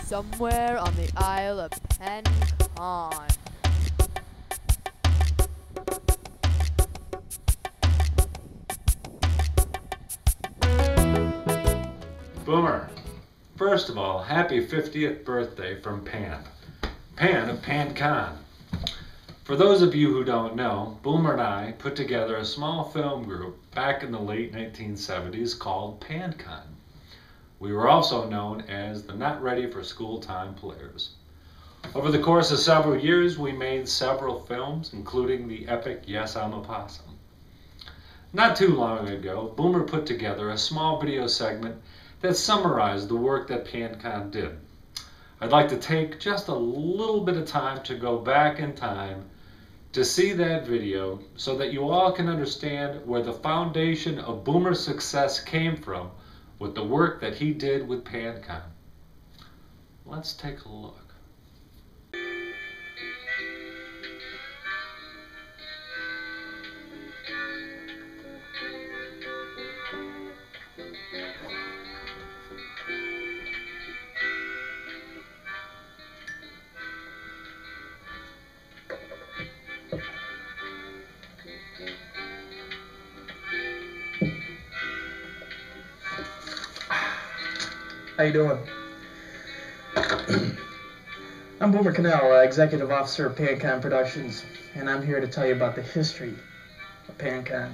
somewhere on the Isle of Pencon. Boomer, first of all, happy 50th birthday from Pan. Pan of PanCon. For those of you who don't know, Boomer and I put together a small film group back in the late 1970s called PanCon. We were also known as the Not Ready for School Time Players. Over the course of several years, we made several films, including the epic Yes, I'm a Possum. Not too long ago, Boomer put together a small video segment that summarized the work that PanCon did. I'd like to take just a little bit of time to go back in time to see that video so that you all can understand where the foundation of Boomer's success came from with the work that he did with PanCon. Let's take a look. How you doing? I'm Boomer Cannell, Executive Officer of PanCon Productions, and I'm here to tell you about the history of PanCon.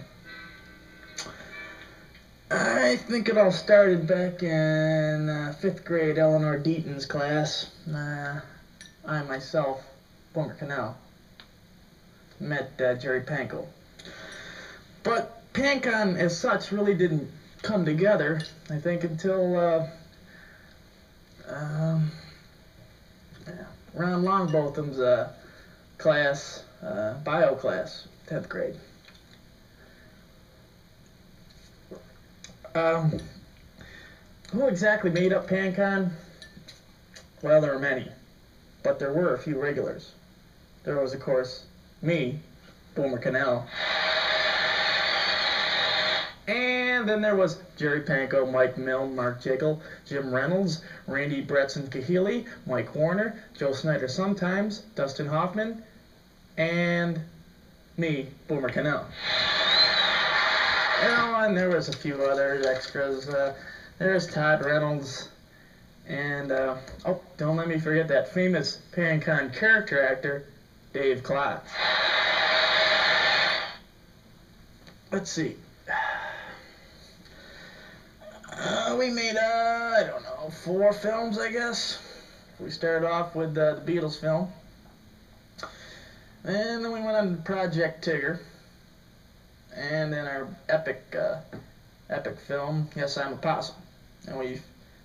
I think it all started back in 5th grade Eleanor Deaton's class. I myself, Boomer Cannell, met Jerry Panko. But PanCon as such really didn't come together, I think, until Ron Longbotham's class, bio class, 10th grade. Who exactly made up PanCon? Well, there were many, but there were a few regulars. There was, of course, me, Boomer Cannell. And then there was Jerry Panko, Mike Milne, Mark Jekyll, Jim Reynolds, Randy Bretson Kahili, Mike Warner, Joe Snyder sometimes, Dustin Hoffman, and me, Boomer Cannell. And there was a few other extras. There's Todd Reynolds, and oh, don't let me forget that famous PanCon character actor, Dave Klotz. Let's see. We made, I don't know, 4 films, I guess. We started off with the Beatles film. And then we went on to Project Tigger. And then our epic film, Yes, I'm a Possum. And we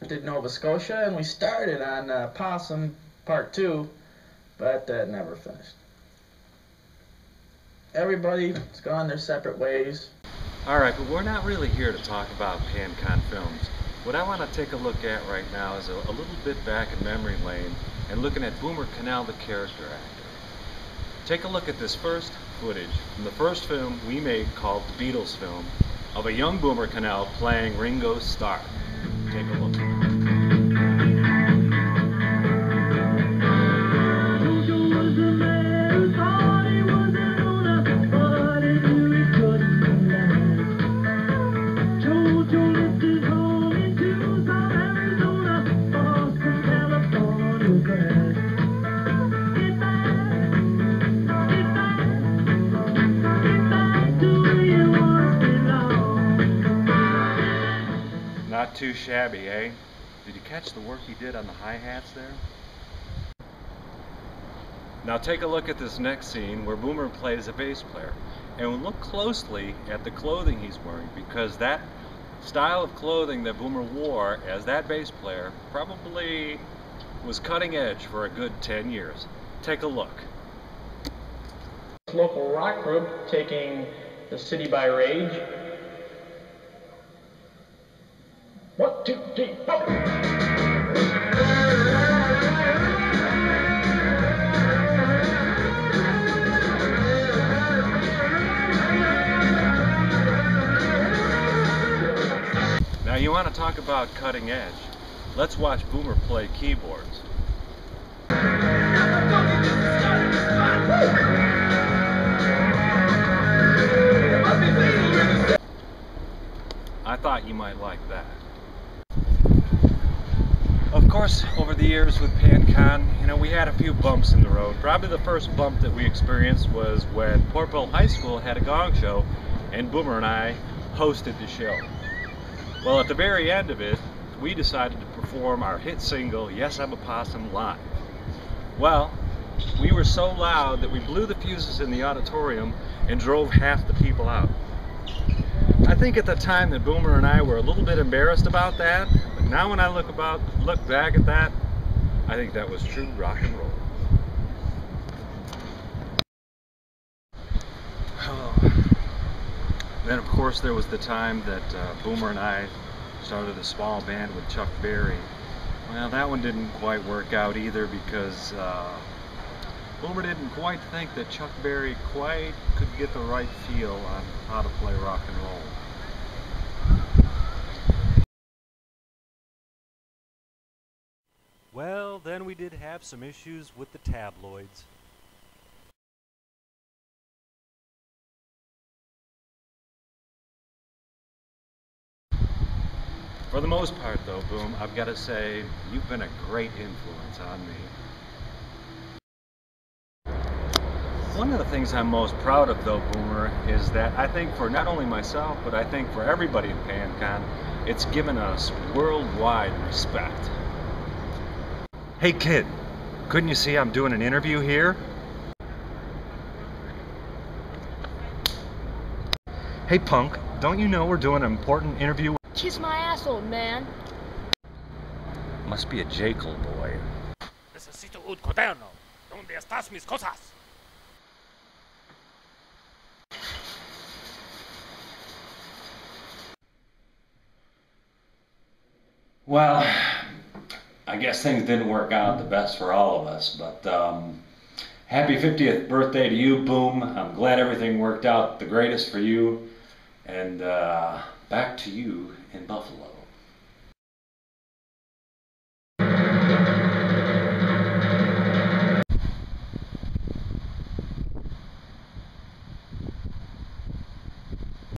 did Nova Scotia, and we started on Possum Part 2, but never finished. Everybody's gone their separate ways. Alright, but we're not really here to talk about PanCon films. What I want to take a look at right now is a little bit back in memory lane and looking at Boomer Cannell, the character actor. Take a look at this first footage from the first film we made called The Beatles Film of a young Boomer Cannell playing Ringo Starr. Take a look. Not too shabby, eh? Did you catch the work he did on the hi-hats there? Now take a look at this next scene where Boomer plays a bass player. And look closely at the clothing he's wearing, because that style of clothing that Boomer wore as that bass player probably was cutting edge for a good 10 years. Take a look. Local rock group taking the city by rage. 1, 2, 3, 4. Now you want to talk about cutting edge. let's watch Boomer play keyboards. I thought you might like that. Of course, over the years with PanCon, we had a few bumps in the road. Probably the first bump that we experienced was when Portville High School had a gong show and Boomer and I hosted the show. Well, at the very end of it, we decided to perform our hit single, Yes, I'm a Possum, live. Well, we were so loud that we blew the fuses in the auditorium and drove half the people out. I think at the time that Boomer and I were a little bit embarrassed about that, but now when I look back at that, I think that was true rock and roll. Then of course there was the time that Boomer and I started a small band with Chuck Berry. Well, that one didn't quite work out either because Boomer didn't quite think that Chuck Berry quite could get the right feel on how to play rock and roll. Well, then we did have some issues with the tabloids. For the most part though, Boom, I've got to say, you've been a great influence on me. One of the things I'm most proud of though, Boomer, is that I think for not only myself, but I think for everybody in PanCon, it's given us worldwide respect. Hey kid, couldn't you see I'm doing an interview here? Hey punk, don't you know we're doing an important interview? Kiss my asshole, man. Must be a Jekyll boy. Necesito un cuaderno. ¿Dónde estás mis cosas? Well, I guess things didn't work out the best for all of us, but happy 50th birthday to you, Boom. I'm glad everything worked out the greatest for you, and back to you in Buffalo.